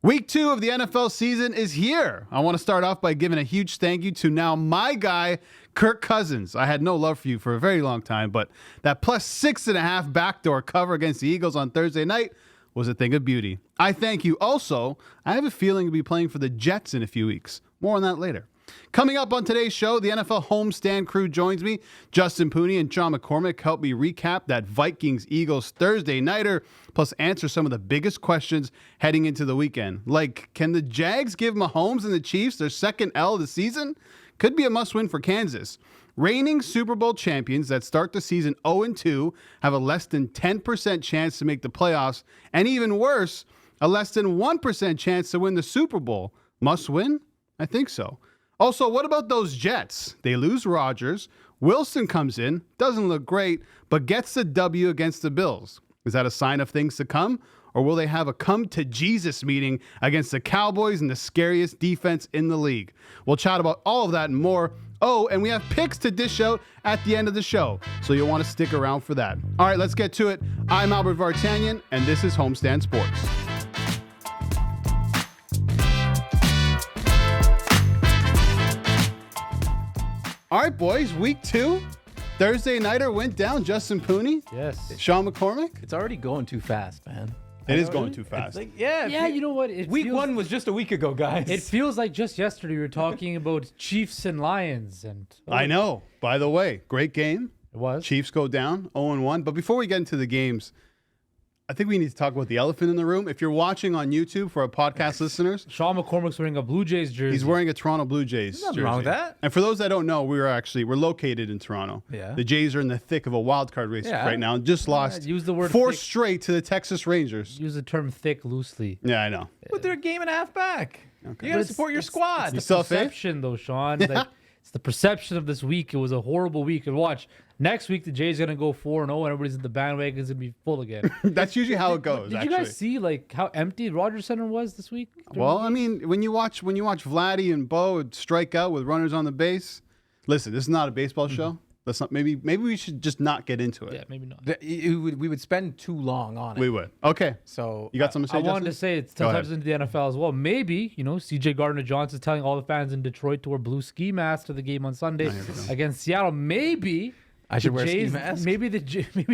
Week 2 of the NFL season is here. I want to start off by giving a huge thank you to now my guy, Kirk Cousins. I had no love for you for a very long time, but that plus 6.5 backdoor cover against the Eagles on Thursday night was a thing of beauty. I thank you. Also, I have a feeling you'll be playing for the Jets in a few weeks. More on that later. Coming up on today's show, the NFL homestand crew joins me. Justin Pooni and Shawn McCormick help me recap that Vikings-Eagles Thursday nighter, plus answer some of the biggest questions heading into the weekend. Like, can the Jags give Mahomes and the Chiefs their second L of the season? Could be a must-win for Kansas. Reigning Super Bowl champions that start the season 0-2 have a less than 10% chance to make the playoffs, and even worse, a less than 1% chance to win the Super Bowl. Must win? I think so. Also, what about those Jets? They lose Rodgers. Wilson comes in, doesn't look great, but gets the W against the Bills. Is that a sign of things to come? Or will they have a come-to-Jesus meeting against the Cowboys and the scariest defense in the league? We'll chat about all of that and more. Oh, and we have picks to dish out at the end of the show, so you'll want to stick around for that. All right, let's get to it. I'm Albert Vartanian, and this is Homestand Sports. All right, boys, week 2. Thursday nighter went down. Justin Pooni. Yes. Shawn McCormick. It's already going too fast, man. It is going too fast. Like, You know what? Week 1 was just a week ago, guys. It feels like just yesterday we were talking about Chiefs and Lions, and I know. By the way, great game. it was. Chiefs go down 0-1. But before we get into the games, I think we need to talk about the elephant in the room. If you're watching on YouTube for our podcast listeners, Shawn McCormick's wearing a Blue Jays jersey. he's wearing a Toronto Blue Jays Nothing jersey. wrong with that. And for those that don't know, we're located in Toronto. Yeah. The Jays are in the thick of a wild card race right now and just lost use the word 4 thick. straight to the Texas Rangers. Use the term thick loosely. Yeah, I know. But they're a game and a half back. Okay. You got to support your squad. You still have faith? Perception, though, Shawn. Like, it's the perception of this week. It was a horrible week. And watch, next week the Jays are gonna go 4-0, and everybody's in the bandwagon. It's gonna be full again. That's usually how it goes. Did you guys see like how empty Rogers Center was this week? Well, I mean, when you watch Vladdy and Bo strike out with runners on the base, listen, this is not a baseball show. Let's not. Maybe we should just not get into it. Yeah, maybe not. We would spend too long on it. We would. Okay. So You got something to say, I wanted Justin? to say it's Go 10 ahead. times into the NFL as well. Maybe, CJ Gardner-Johnson telling all the fans in Detroit to wear blue ski masks to the game on Sunday against Seattle. Maybe I should the wear ski Jays, mask? maybe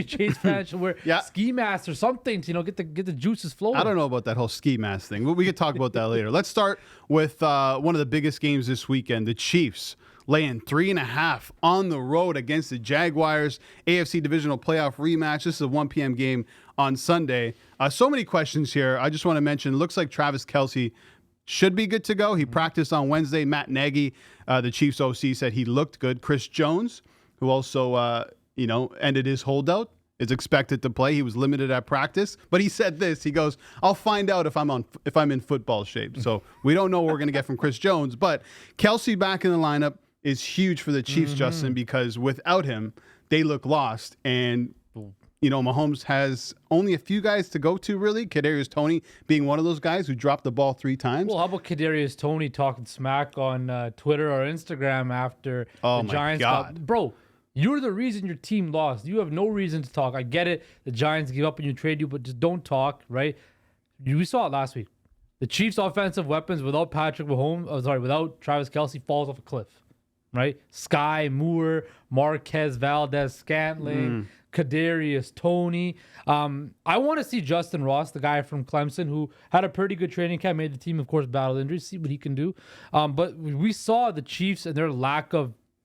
Jays fans should wear ski masks or something to get the juices flowing. I don't know about that whole ski mask thing. We could talk about that later. Let's start with one of the biggest games this weekend. The Chiefs laying 3.5 on the road against the Jaguars. AFC Divisional Playoff rematch. This is a 1 p.m. game on Sunday. So many questions here. I just want to mention, it looks like Travis Kelce should be good to go. He practiced on Wednesday. Matt Nagy, the Chiefs OC, said he looked good. Chris Jones, who also ended his holdout, is expected to play. He was limited at practice, but he said this. He goes, "I'll find out if I'm in football shape." So we don't know what we're going to get from Chris Jones, but Kelce back in the lineup is huge for the Chiefs, Justin, because without him, they look lost. And Mahomes has only a few guys to go to, really. Kadarius Toney being one of those guys who dropped the ball 3 times. Well, how about Kadarius Toney talking smack on Twitter or Instagram after the Giants? Bro, you're the reason your team lost. You have no reason to talk. I get it. The Giants give up and you trade you, but just don't talk, right? We saw it last week. The Chiefs' offensive weapons without without Travis Kelce falls off a cliff, right? Sky, Moore, Marquez, Valdez, Scantling, Kadarius, Toney. I want to see Justin Ross, the guy from Clemson, who had a pretty good training camp, made the team, of course, battled injuries, see what he can do. But we saw the Chiefs and their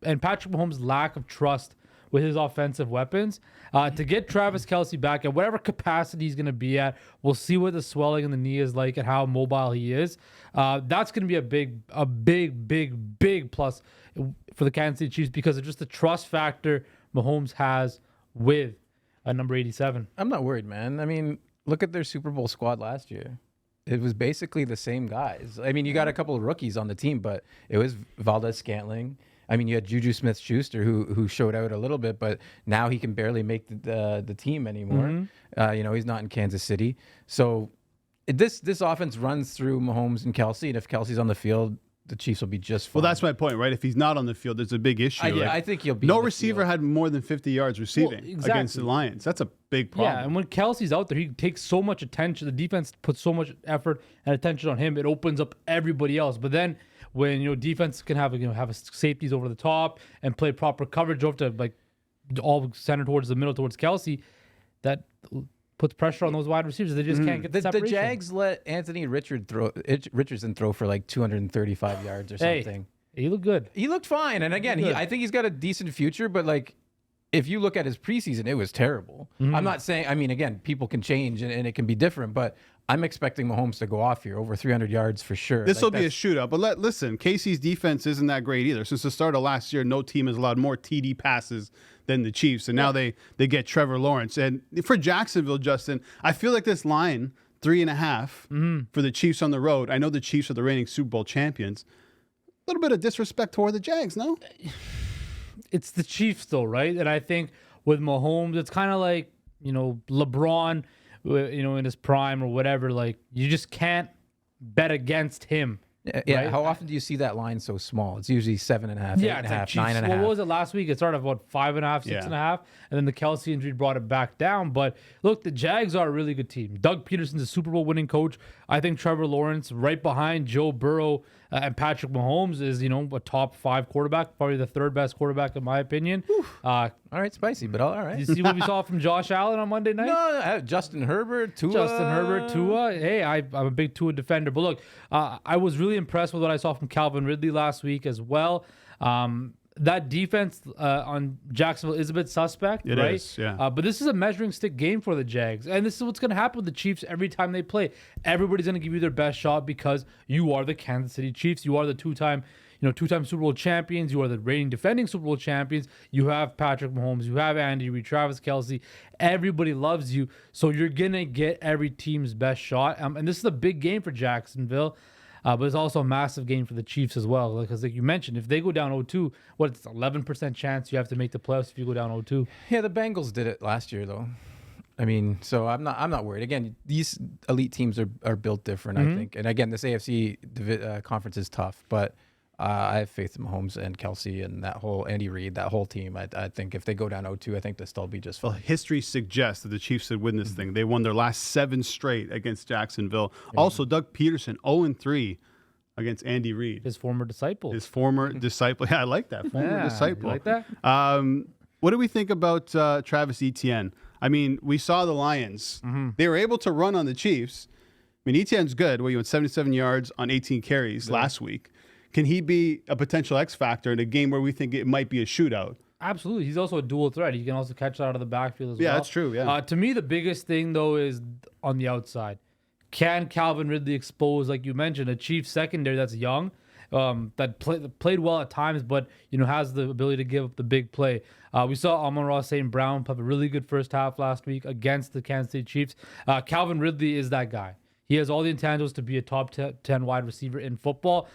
and Patrick Mahomes' lack of trust with his offensive weapons. To get Travis Kelce back at whatever capacity he's going to be at, we'll see what the swelling in the knee is like and how mobile he is. That's going to be a big plus for the Kansas City Chiefs because of just the trust factor Mahomes has with number 87. I'm not worried, man. I mean, look at their Super Bowl squad last year. It was basically the same guys. I mean, you got a couple of rookies on the team, but it was Valdez Scantling. I mean, you had Juju Smith-Schuster who showed out a little bit, but now he can barely make the team anymore. He's not in Kansas City. So this offense runs through Mahomes and Kelce, and if Kelce's on the field, the Chiefs will be just fine. Well, that's my point, right? If he's not on the field, there's a big issue. Yeah, I think he'll be. No on the receiver field. had more than 50 yards receiving against the Lions. That's a big problem. Yeah, and when Kelsey's out there, he takes so much attention. The defense puts so much effort and attention on him. It opens up everybody else. But then when defense can have have safeties over the top and play proper coverage over to like all centered towards the middle towards Kelsey, that puts pressure on those wide receivers. They just can't get the separation. The Jags let Anthony Richardson throw for like 235 yards or something. Hey, he looked good. He looked fine, and again, I think he's got a decent future. But like, if you look at his preseason, it was terrible. I'm not saying. I mean, again, people can change and it can be different, but I'm expecting Mahomes to go off here over 300 yards for sure. This will be a shootout. But listen, KC's defense isn't that great either. Since the start of last year, no team has allowed more TD passes than the Chiefs. And now they get Trevor Lawrence. And for Jacksonville, Justin, I feel like this line, 3.5 for the Chiefs on the road. I know the Chiefs are the reigning Super Bowl champions. A little bit of disrespect toward the Jags, no? It's the Chiefs, though, right? And I think with Mahomes, it's kind of like, LeBron, in his prime or whatever. Like, you just can't bet against him. Yeah, right? How often do you see that line so small? It's usually 7.5, 8.5, 9.5. What was it last week? It started at 5.5, 6.5, and then the Kelsey injury brought it back down. But look, the Jags are a really good team. Doug Peterson's a Super Bowl winning coach. I think Trevor Lawrence, right behind Joe Burrow and Patrick Mahomes, is a top 5 quarterback, probably the 3rd best quarterback in my opinion. All right, spicy, but all right. You see what we saw from Josh Allen on Monday night? No, Justin Herbert, Tua. Hey, I'm a big Tua defender. But look, I was really impressed with what I saw from Calvin Ridley last week as well. That defense on Jacksonville is a bit suspect, It right? is, yeah. But this is a measuring stick game for the Jags. And this is what's going to happen with the Chiefs every time they play. Everybody's going to give you their best shot because you are the Kansas City Chiefs. You are the two-time Super Bowl champions. You are the reigning defending Super Bowl champions. You have Patrick Mahomes. You have Andy Reid, Travis Kelce. Everybody loves you. So you're going to get every team's best shot. And this is a big game for Jacksonville. But it's also a massive game for the Chiefs as well. Because like you mentioned, if they go down 0-2, it's 11% chance you have to make the playoffs if you go down 0-2. Yeah, the Bengals did it last year, though. I mean, so I'm not worried. Again, these elite teams are built different, I think. And again, this AFC conference is tough, but I have faith in Mahomes and Kelsey and that whole Andy Reid, that whole team. I think if they go down 0-2, I think they'll still be just fine. Well, history suggests that the Chiefs would win this thing. They won their last 7 straight against Jacksonville. Yeah. Also, Doug Peterson, 0-3 against Andy Reid. His former disciple. Yeah, I like that. Former disciple. You like that? What do we think about Travis Etienne? I mean, we saw the Lions. They were able to run on the Chiefs. I mean, Etienne's good. He went 77 yards on 18 carries last week. Can he be a potential X factor in a game where we think it might be a shootout? Absolutely. He's also a dual threat. He can also catch out of the backfield as well. Yeah, that's true. Yeah. To me, the biggest thing, though, is on the outside. Can Calvin Ridley expose, like you mentioned, a Chiefs secondary that's young, that played well at times, but has the ability to give up the big play. We saw Amon-Ra St. Brown have a really good first half last week against the Kansas City Chiefs. Calvin Ridley is that guy. He has all the intangibles to be a top 10 wide receiver in football.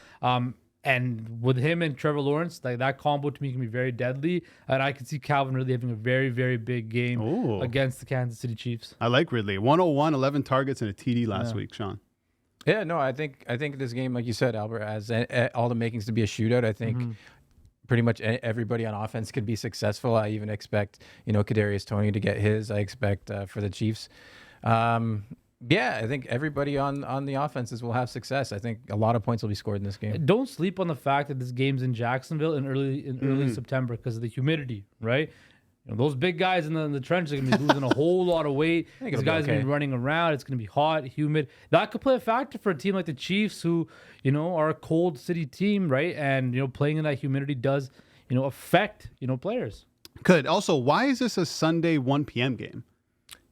And with him and Trevor Lawrence, that combo to me can be very deadly. And I can see Calvin Ridley having a very, very big game against the Kansas City Chiefs. I like Ridley. 101, 11 targets, and a TD last week, Shawn. Yeah, no, I think this game, like you said, Albert, has all the makings to be a shootout. I think pretty much everybody on offense could be successful. I even expect, Kadarius Toney to get his. I expect for the Chiefs. Yeah, I think everybody on the offenses will have success. I think a lot of points will be scored in this game. Don't sleep on the fact that this game's in Jacksonville in early September because of the humidity, right? Those big guys in the trenches are going to be losing a whole lot of weight. These guys are going to be running around. It's going to be hot, humid. That could play a factor for a team like the Chiefs who, are a cold city team, right? And, playing in that humidity does, affect, players. Could. Also, why is this a Sunday 1 p.m. game?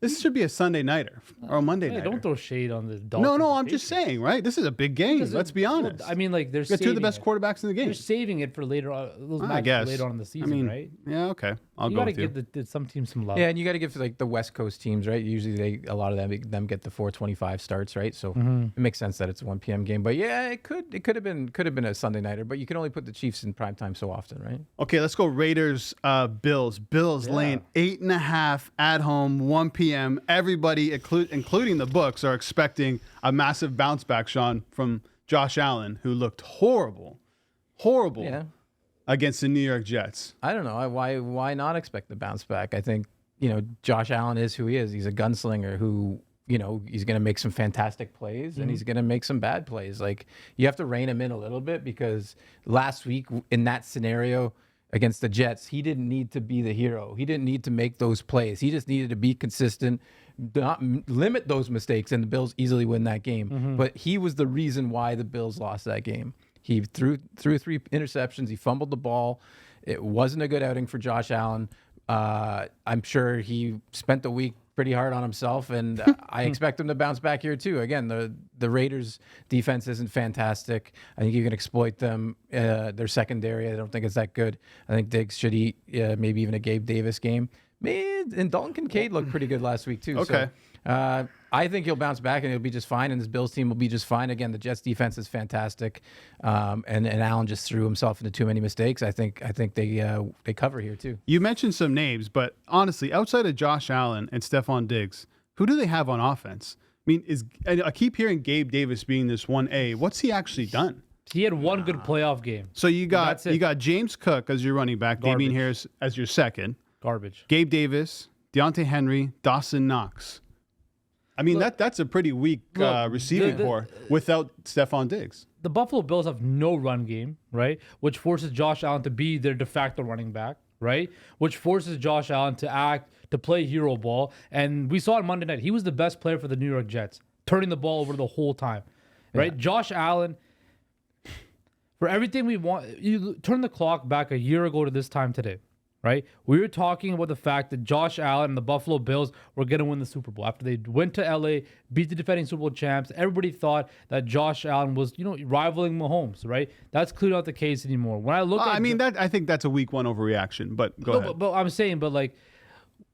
This should be a Sunday nighter or a Monday nighter. Don't throw shade on the Dolphins. No, I'm just saying, right? This is a big game. Let's be honest. I mean, they're saving two of the best quarterbacks in the game. They're saving it for later on. Those matches later on in the season, right? Yeah, okay. You got to give some teams some love. Yeah, and you got to give the West Coast teams, right? Usually a lot of them get the 4:25 starts, right? So it makes sense that it's a 1 p.m. game. But yeah, it could have been a Sunday nighter. But you can only put the Chiefs in prime time so often, right? Okay, let's go Raiders. Bills. Laying 8.5 at home, 1 p.m. Everybody, including the books, are expecting a massive bounce back, Shawn, from Josh Allen, who looked horrible against the New York Jets. I don't know. Why not expect the bounce back? I think, Josh Allen is who he is. He's a gunslinger who, he's going to make some fantastic plays and he's going to make some bad plays. Like, you have to rein him in a little bit because last week in that scenario against the Jets, he didn't need to be the hero. He didn't need to make those plays. He just needed to be consistent, not limit those mistakes, and the Bills easily win that game. But he was the reason why the Bills lost that game. He threw 3 interceptions. He fumbled the ball. It wasn't a good outing for Josh Allen. I'm sure he spent the week pretty hard on himself, and I expect him to bounce back here too. Again, the Raiders' defense isn't fantastic. I think you can exploit them. Their secondary, I don't think it's that good. I think Diggs should eat maybe even a Gabe Davis game. And Dalton Kincaid looked pretty good last week too. Okay. So, I think he'll bounce back and he'll be just fine, and this Bills team will be just fine. Again, the Jets defense is fantastic, and Allen just threw himself into too many mistakes. I think they cover here too. You mentioned some names, but honestly, outside of Josh Allen and Stephon Diggs, who do they have on offense? I mean, I keep hearing Gabe Davis being this 1A. What's he actually done? He had one good playoff game. So you got James Cook as your running back, Damian Harris as your second. Garbage. Gabe Davis, Deontay Henry, Dawson Knox. I mean, that's a pretty weak receiving core without Stephon Diggs. The Buffalo Bills have no run game, right? Which forces Josh Allen to be their de facto running back, right? Which forces Josh Allen to play hero ball. And we saw on Monday night, he was the best player for the New York Jets, turning the ball over the whole time, right? Yeah. Josh Allen, for everything we want, you turn the clock back a year ago to this time today. Right? We were talking about the fact that Josh Allen and the Buffalo Bills were going to win the Super Bowl. After they went to LA, beat the defending Super Bowl champs, everybody thought that Josh Allen was, rivaling Mahomes, right? That's clearly not the case anymore. When I look I think that's a week one overreaction, but go ahead. But I'm saying,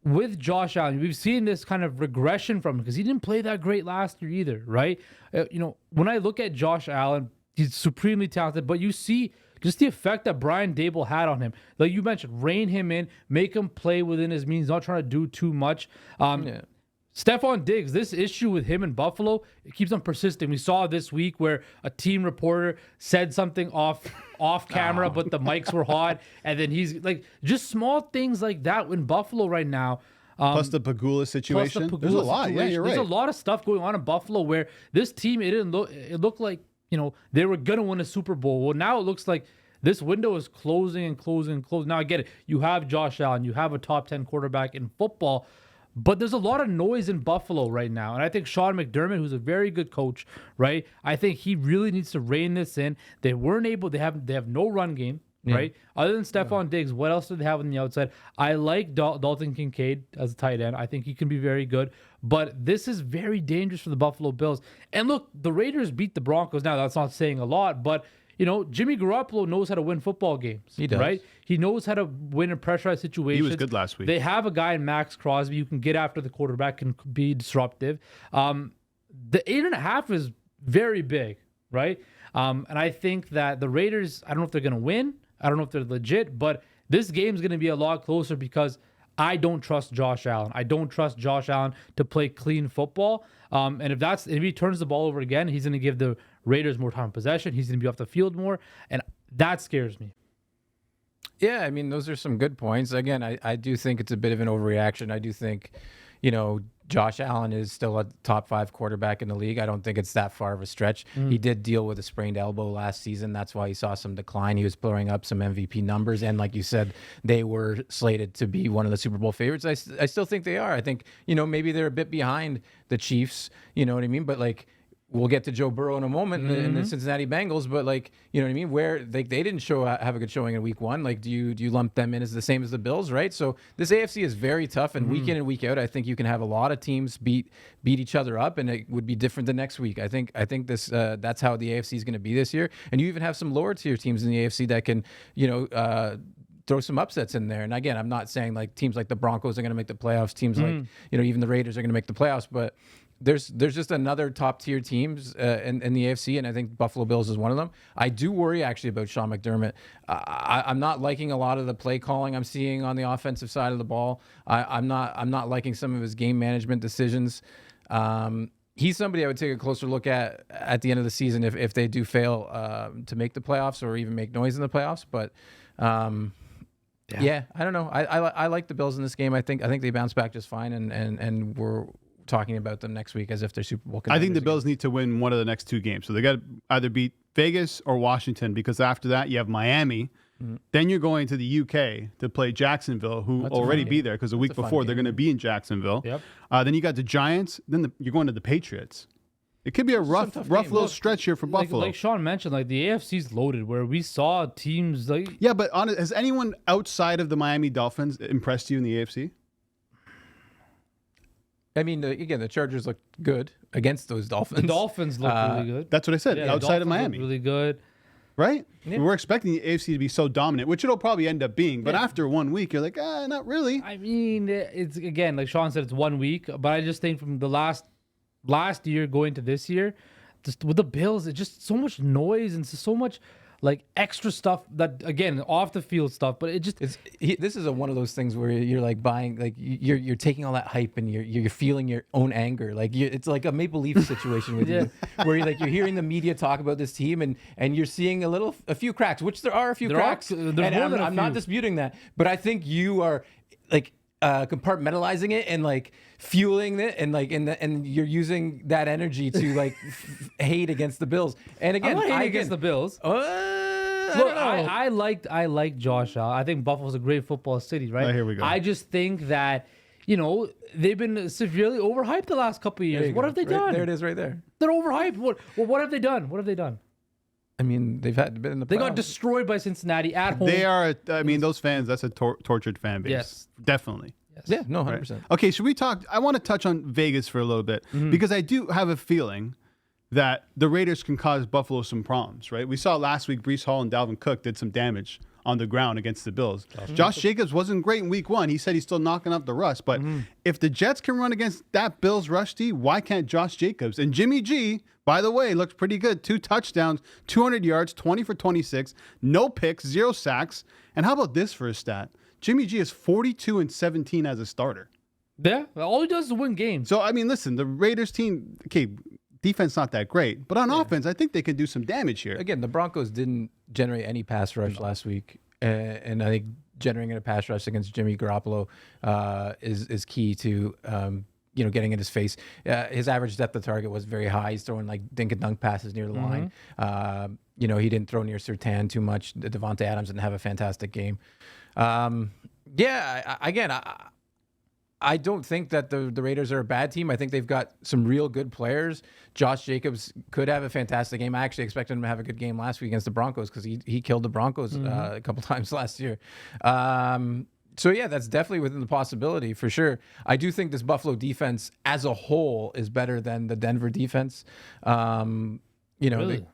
with Josh Allen, we've seen this kind of regression from him because he didn't play that great last year either, right? When I look at Josh Allen, he's supremely talented, but you see just the effect that Brian Daboll had on him. Like you mentioned, rein him in, make him play within his means, not trying to do too much. Stephon Diggs, this issue with him in Buffalo, it keeps on persisting. We saw this week where a team reporter said something off camera, but the mics were hot. And then he's like, just small things like that in Buffalo right now. Plus the Pagula situation. There's a lot. Yeah, you're right. There's a lot of stuff going on in Buffalo where this team, it looked like, they were going to win a Super Bowl. Well, now it looks like this window is closing and closing and closing. Now, I get it. You have Josh Allen. You have a top 10 quarterback in football. But there's a lot of noise in Buffalo right now. And I think Shawn McDermott, who's a very good coach, right? I think he really needs to rein this in. They weren't able. They have no run game, right? Other than Stephon Diggs, what else do they have on the outside? I like Dalton Kincaid as a tight end. I think he can be very good. But this is very dangerous for the Buffalo Bills. And look, the Raiders beat the Broncos. Now, that's not saying a lot, but Jimmy Garoppolo knows how to win football games. He does. Right? He knows how to win in pressurized situations. He was good last week. They have a guy in Max Crosby who can get after the quarterback, can be disruptive. The 8.5 is very big, right? And I think that the Raiders, I don't know if they're going to win. I don't know if they're legit, but this game's going to be a lot closer because I don't trust Josh Allen. I don't trust Josh Allen to play clean football. And if he turns the ball over again, he's going to give the Raiders more time of possession. He's going to be off the field more. And that scares me. Yeah, I mean, those are some good points. Again, I do think it's a bit of an overreaction. I do think, Josh Allen is still a top 5 quarterback in the league. I don't think it's that far of a stretch. He did deal with a sprained elbow last season. That's why he saw some decline. He was throwing up some MVP numbers. And like you said, they were slated to be one of the Super Bowl favorites. I still think they are. I think, maybe they're a bit behind the Chiefs. You know what I mean? But we'll get to Joe Burrow in a moment in the Cincinnati Bengals, but you know what I mean? Where they didn't have a good showing in week 1. Do you lump them in as the same as the Bills, right? So this AFC is very tough, and week in and week out, I think you can have a lot of teams beat each other up, and it would be different the next week. I think this that's how the AFC is going to be this year, and you even have some lower tier teams in the AFC that can throw some upsets in there. And again, I'm not saying teams like the Broncos are going to make the playoffs, teams like even the Raiders are going to make the playoffs, but there's just another top tier teams in the AFC, and I think Buffalo Bills is one of them. I do worry actually about Shawn McDermott. I'm not liking a lot of the play calling I'm seeing on the offensive side of the ball. I'm not liking some of his game management decisions. he's somebody I would take a closer look at the end of the season if they do fail to make the playoffs or even make noise in the playoffs. But yeah, I don't know. I like the Bills in this game. I think they bounce back just fine, and we're talking about them next week as if they're Super Bowl contenders. I think the Bills need to win one of the next two games. So they got to either beat Vegas or Washington, because after that you have Miami. Mm-hmm. Then you're going to the UK to play Jacksonville, who will already be there because the week before they're going to be in Jacksonville. Yep. Then you got the Giants. Then you're going to the Patriots. It could be a rough little stretch here for Buffalo. Like Shawn mentioned, like the AFC's loaded, where we saw teams like. Yeah, but has anyone outside of the Miami Dolphins impressed you in the AFC? I mean, again, the Chargers look good against those Dolphins. The Dolphins look really good. That's what I said. Yeah, outside of Miami, really good. Right? Yeah. We're expecting the AFC to be so dominant, which it'll probably end up being. But after 1 week, you're like, not really. I mean, it's again, like Shawn said, it's 1 week. But I just think from the last year going to this year, just with the Bills, it's just so much noise and so much like extra stuff that, again, off the field stuff. But this is one of those things where you're like buying, like you're taking all that hype and you're feeling your own anger. Like it's like a Maple Leaf situation with you, where you're hearing the media talk about this team and you're seeing a few cracks, which there are a few cracks. I'm not disputing that, but I think you are like compartmentalizing it and like fueling it and you're using that energy to like hate against the Bills. And again, I'm not hating against the Bills. I like Josh Allen. I think Buffalo's a great football city, right? Here we go. I just think that they've been severely overhyped the last couple of years. What have they done? There it is, right there. They're overhyped. What have they done? What have they done? I mean, been in the playoffs. They got destroyed by Cincinnati at home. They are. I mean, those fans. That's a tortured fan base. Yes, definitely. Yes. Yeah, no, 100%. Right. Okay, should we talk? I want to touch on Vegas for a little bit because I do have a feeling that the Raiders can cause Buffalo some problems. Right? We saw last week Breece Hall and Dalvin Cook did some damage on the ground against the Bills. Josh Jacobs wasn't great in week 1. He said he's still knocking up the rust. But if the Jets can run against that Bills rush D, why can't Josh Jacobs? And Jimmy G, by the way, looked pretty good. 2 touchdowns, 200 yards, 20 for 26, no picks, 0 sacks. And how about this for a stat? Jimmy G is 42-17 as a starter. Yeah, all he does is win games. So, I mean, listen, the Raiders team, okay, defense not that great, but on offense, I think they can do some damage here. Again, the Broncos didn't generate any pass rush last week, and I think generating a pass rush against Jimmy Garoppolo is key to getting in his face. His average depth of target was very high. He's throwing like dink and dunk passes near the line. He didn't throw near Surtain too much. Devontae Adams didn't have a fantastic game. I don't think that the Raiders are a bad team. I think they've got some real good players. Josh Jacobs could have a fantastic game. I actually expected him to have a good game last week against the Broncos because he killed the Broncos a couple times last year. So, yeah, that's definitely within the possibility for sure. I do think this Buffalo defense as a whole is better than the Denver defense. Really?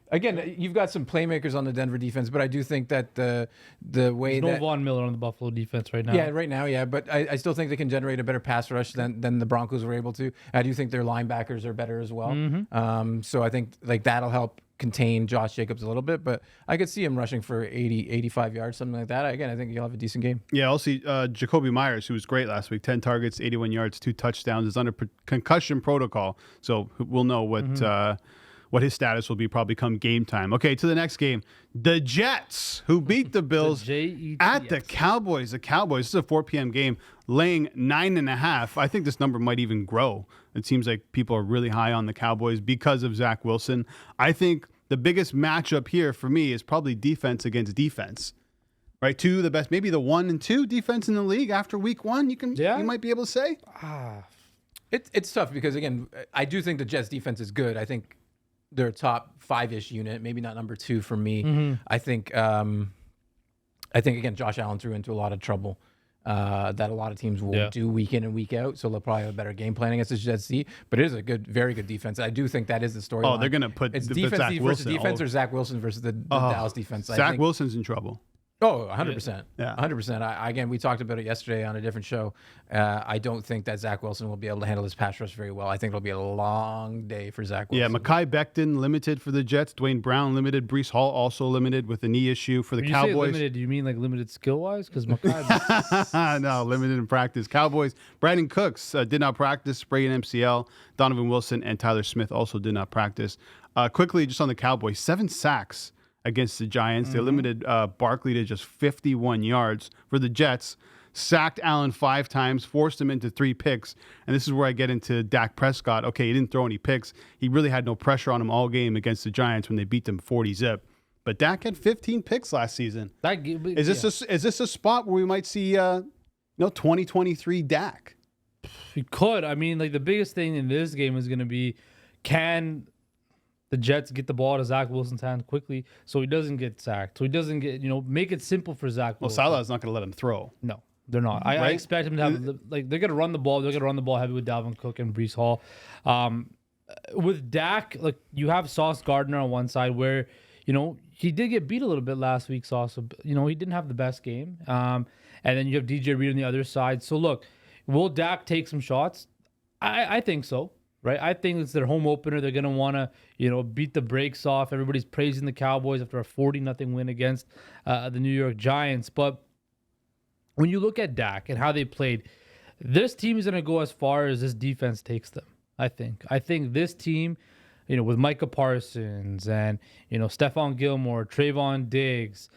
Again, you've got some playmakers on the Denver defense, but I do think that the way There's no Von Miller on the Buffalo defense right now. Yeah, right now, yeah. But I still think they can generate a better pass rush than the Broncos were able to. I do think their linebackers are better as well. So I think like that'll help contain Josh Jacobs a little bit, but I could see him rushing for 80, 85 yards, something like that. Again, I think he'll have a decent game. Yeah, I'll see Jacoby Myers, who was great last week, 10 targets, 81 yards, 2 touchdowns, is under concussion protocol. So we'll know what his status will be probably come game time. Okay, to the next game. The Jets, who beat the Bills at the Cowboys. The Cowboys, this is a 4 p.m. game, laying 9.5. I think this number might even grow. It seems like people are really high on the Cowboys because of Zach Wilson. I think the biggest matchup here for me is probably defense against defense. Right, 2 the best, maybe the 1 and 2 defense in the league after week 1. You might be able to say. It's tough because again, I do think the Jets defense is good. I think they're a top 5-ish unit, maybe not number 2 for me. I think again, Josh Allen threw into a lot of trouble that a lot of teams will do week in and week out. So they'll probably have a better game plan against the Jets D. But it is a very good defense. I do think that is the story. They're going to put defense versus defense or Zach Wilson versus the Dallas defense. Zach Wilson's in trouble. Oh, 100%. Yeah. 100%. Again, we talked about it yesterday on a different show. I don't think that Zach Wilson will be able to handle his pass rush very well. I think it'll be a long day for Zach Wilson. Yeah, Mekhi Becton limited for the Jets. Dwayne Brown limited. Breece Hall also limited with a knee issue for the When you Cowboys. say limited, do you mean like limited skill-wise? Because No, limited in practice. Cowboys. Brandon Cooks did not practice, sprained MCL. Donovan Wilson and Tyler Smith also did not practice. Quickly, just on the Cowboys, 7 sacks against the Giants. They limited Barkley to just 51 yards. For the Jets, sacked Allen 5 times, forced him into 3 picks. And this is where I get into Dak Prescott. Okay, he didn't throw any picks. He really had no pressure on him all game against the Giants when they beat them 40-zip. But Dak had 15 picks last season. Is this a spot where we might see 2023 Dak? He could. I mean, like the biggest thing in this game is going to be, can the Jets get the ball to Zach Wilson's hands quickly so he doesn't get sacked, so he doesn't get, make it simple for Zach Wilson. Well, Salah's not going to let him throw. No, they're not. I expect him to have, they're going to run the ball. They're going to run the ball heavy with Dalvin Cook and Breece Hall. With Dak, like you have Sauce Gardner on one side where, he did get beat a little bit last week, Sauce. So, he didn't have the best game. And then you have DJ Reed on the other side. So, look, will Dak take some shots? I think so. Right, I think it's their home opener. They're gonna want to, beat the brakes off. Everybody's praising the Cowboys after a 40-0 win against the New York Giants. But when you look at Dak and how they played, this team is gonna go as far as this defense takes them. I think this team, with Micah Parsons and Stephon Gilmore, Trayvon Diggs,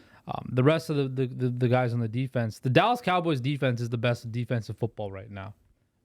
the rest of the guys on the defense, the Dallas Cowboys defense is the best defensive football right now.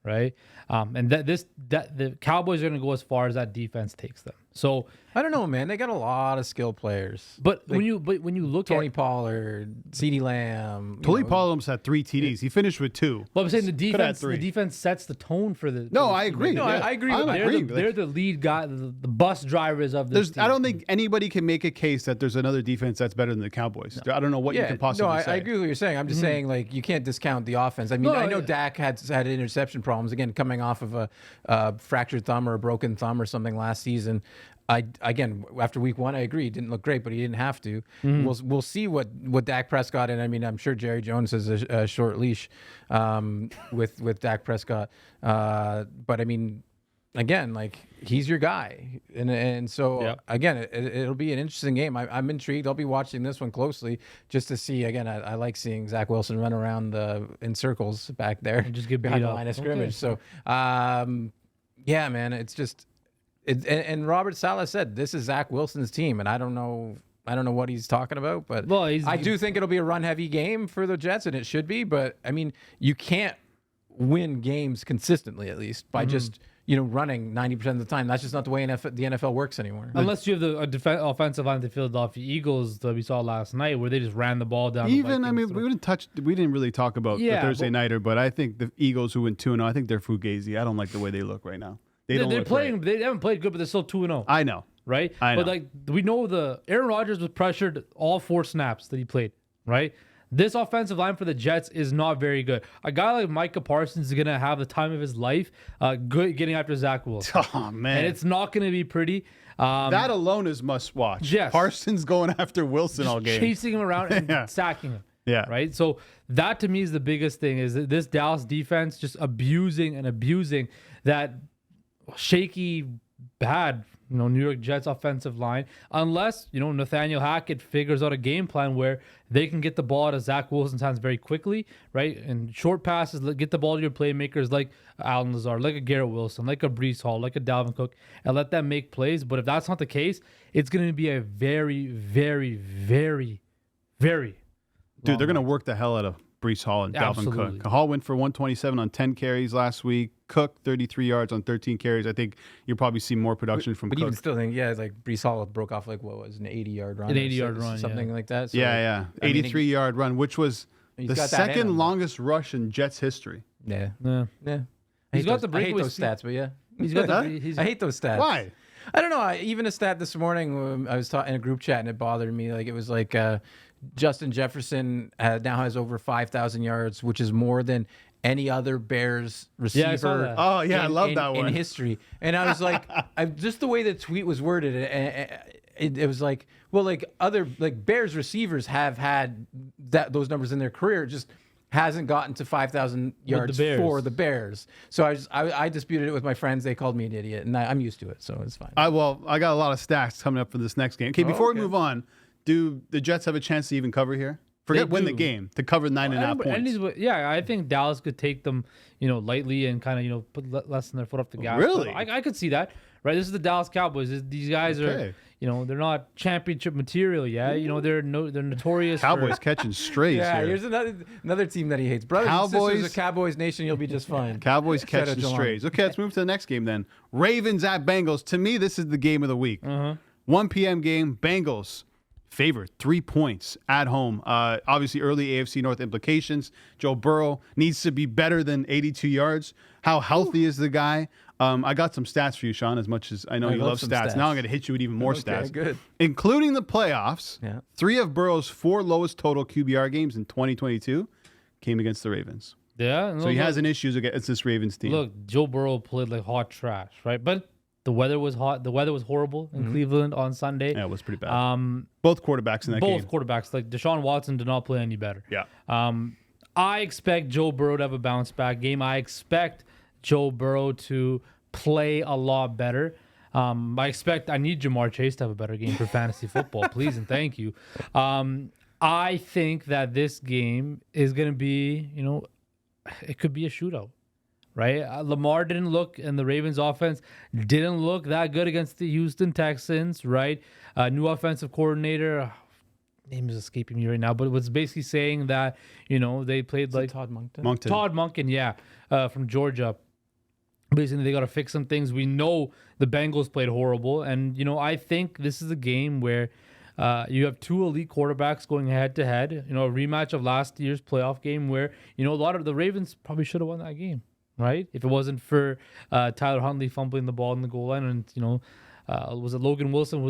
Right, and the Cowboys are going to go as far as that defense takes them. So I don't know, man. They got a lot of skilled players. But when you look Tony at Pollard, CeeDee Lamb, Tony Pollard almost had 3 TDs. He finished with 2. Well, I'm saying the defense sets the tone for the. No, I agree. No, I agree. They're the lead guy, the bus drivers of this team. I don't think anybody can make a case that there's another defense that's better than the Cowboys. No. I don't know what you can possibly say. I agree with what you're saying. I'm just saying, like, you can't discount the offense. I mean, I know Dak had interception problems, again, coming off of a fractured thumb or a broken thumb or something last season. Again, after week 1, I agree. He didn't look great, but he didn't have to. We'll see what Dak Prescott, and I mean, I'm sure Jerry Jones has a short leash with Dak Prescott. But I mean, again, like, he's your guy, and so again, it'll be an interesting game. I'm intrigued. I'll be watching this one closely just to see. Again, I like seeing Zach Wilson run around in circles back there, and just get behind the up. line of scrimmage. Okay. So, yeah, man, it's just. And Robert Saleh said this is Zach Wilson's team, and I don't know what he's talking about, but I do think it'll be a run-heavy game for the Jets, and it should be. But I mean, you can't win games consistently, at least by just running 90% of the time. That's just not the way the NFL works anymore. Unless you have the offensive line of the Philadelphia Eagles that we saw last night, where they just ran the ball down. Even I mean, we didn't really talk about the Thursday nighter, but I think the Eagles who went 2-0, I think they're fugazi. I don't like the way they look right now. They haven't played good, but they're still 2-0. I know. Right? I know. But like we know Aaron Rodgers was pressured all 4 snaps that he played, right? This offensive line for the Jets is not very good. A guy like Micah Parsons is going to have the time of his life getting after Zach Wilson. Oh, man. And it's not going to be pretty. That alone is must watch. Yes. Parsons going after Wilson all game. Chasing him around and sacking him. Yeah. Right? So that to me is the biggest thing, is that this Dallas defense just abusing that shaky, bad, New York Jets offensive line, unless, Nathaniel Hackett figures out a game plan where they can get the ball to Zach Wilson's hands very quickly, right? And short passes, get the ball to your playmakers like Allen Lazard, like a Garrett Wilson, like a Breece Hall, like a Dalvin Cook, and let them make plays. But if that's not the case, it's going to be a very, very, very, very Dude, they're going to work the hell out of Breece Hall and Dalvin Cook. Hall went for 127 on 10 carries last week. Cook, 33 yards on 13 carries. I think you'll probably see more production from Cook. But even still, like Breece Hall broke off like, what was an 80-yard run? An 80-yard run, something like that. So, 83-yard run, which was the second longest rush in Jets history. Yeah. He's got the breakaway. I hate those stats, but yeah. I hate those stats. Why? I don't know. Even a stat this morning, I was in a group chat and it bothered me. Like, it was like Justin Jefferson now has over 5,000 yards, which is more than any other Bears receiver. Yeah, I saw that. Oh, yeah, I love that one. In history. And I was like, just the way the tweet was worded, it was like, well, like other like Bears receivers have had those numbers in their career. It just hasn't gotten to 5,000 yards for the Bears. So I disputed it with my friends. They called me an idiot, and I'm used to it, so it's fine. I got a lot of stats coming up for this next game. Okay, before we move on, do the Jets have a chance to even cover here? Forget win the game to cover 9.5 points. Yeah, I think Dallas could take them, lightly and kind of, put less than their foot off the gas. Really? I could see that. Right, this is the Dallas Cowboys. These guys are, they're not championship material yet. They're notorious. Cowboys catching strays. Yeah, here. here's another team that he hates. Brothers and sisters of Cowboys Nation, you'll be just fine. Cowboys catching strays. Okay, let's move to the next game then. Ravens at Bengals. To me, this is the game of the week. 1 p.m. game. Bengals favored 3 points at home. Obviously, early AFC North implications. Joe Burrow needs to be better than 82 yards. How healthy is the guy? I got some stats for you, Shawn, as much as I know you love stats. Now I'm going to hit you with even more stats. Good. Including the playoffs, 3 of Burrow's 4 lowest total QBR games in 2022 came against the Ravens. Yeah. So he has an issues against this Ravens team. Look, Joe Burrow played like hot trash, right? But the weather was hot. The weather was horrible in Cleveland on Sunday. Yeah, it was pretty bad. Both quarterbacks in that game. Both quarterbacks. Like Deshaun Watson did not play any better. Yeah. I expect Joe Burrow to have a bounce back game. I expect Joe Burrow to play a lot better. I need Jamar Chase to have a better game for fantasy football, please and thank you. I think that this game is going to be, it could be a shootout, right? Lamar didn't look, and the Ravens offense didn't look that good against the Houston Texans, right? New offensive coordinator, name is escaping me right now, but it was basically saying that, they played like Todd Monken. Todd Monken, from Georgia. Basically, they got to fix some things. We know the Bengals played horrible. And, I think this is a game where you have 2 elite quarterbacks going head-to-head. A rematch of last year's playoff game where, a lot of the Ravens probably should have won that game, right? If it wasn't for Tyler Huntley fumbling the ball in the goal line and, was it Logan Wilson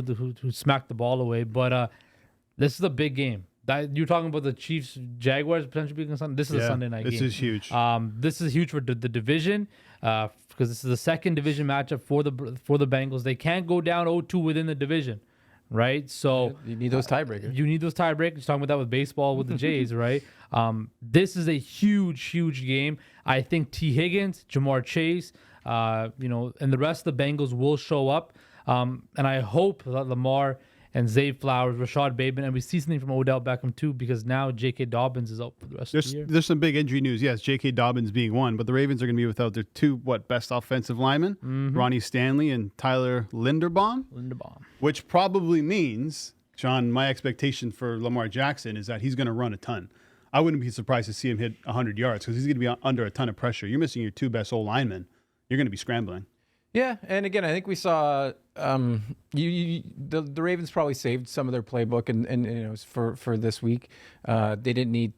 who smacked the ball away? But this is a big game. You're talking about the Chiefs Jaguars potentially being on Sunday. This is a Sunday night game. This is huge. This is huge for the division because this is the second division matchup for the Bengals. They can't go down 0-2 within the division, right? So you need those tiebreakers. You need those tiebreakers. You're talking about that with baseball with the Jays, right? This is a huge game. I think T. Higgins, Jamar Chase, and the rest of the Bengals will show up. And I hope that Lamar and Zay Flowers, Rashad Bateman, and we see something from Odell Beckham too, because now J.K. Dobbins is out for the rest of the year. There's some big injury news. Yes, J.K. Dobbins being one, but the Ravens are going to be without their 2 best offensive linemen, Ronnie Stanley and Tyler Linderbaum. Which probably means, Shawn, my expectation for Lamar Jackson is that he's going to run a ton. I wouldn't be surprised to see him hit 100 yards because he's going to be under a ton of pressure. You're missing your 2 best old linemen. You're going to be scrambling. Yeah, and again, I think we saw the Ravens probably saved some of their playbook, and for this week, they didn't need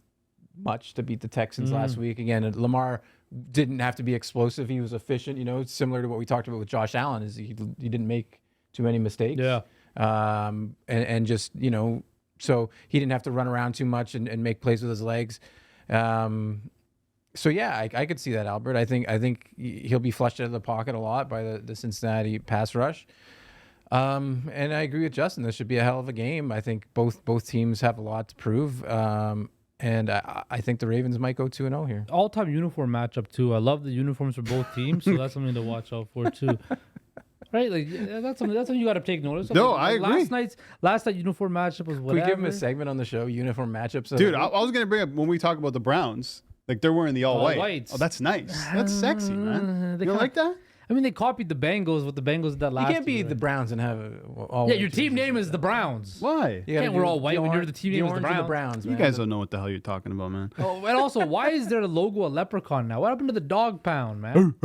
much to beat the Texans last week. Again, Lamar didn't have to be explosive; he was efficient. Similar to what we talked about with Josh Allen, is he didn't make too many mistakes. Yeah, and just so he didn't have to run around too much and make plays with his legs. So yeah, I could see that, Albert. I think he'll be flushed out of the pocket a lot by the Cincinnati pass rush. And I agree with Justin. This should be a hell of a game. I think both teams have a lot to prove. And I think the Ravens might go 2-0 here. All-time uniform matchup too. I love the uniforms for both teams, so that's something to watch out for too. Right, like that's something you got to take notice of. No, I agree. Last night uniform matchup was whatever. Can we give him a segment on the show, uniform matchups? Dude, I was gonna bring up when we talk about the Browns. Like they're wearing the all white. Whites. Oh, that's nice. That's sexy, man. You don't like that? I mean, they copied the Bengals with the Bengals did that last year. You can't be the Browns and have all. Yeah, your team name is the Browns. Why? You can't wear all white when you're the team name is the Browns. Man. You guys don't know what the hell you're talking about, man. Oh, and also, why is there a logo a leprechaun now? What happened to the dog pound, man?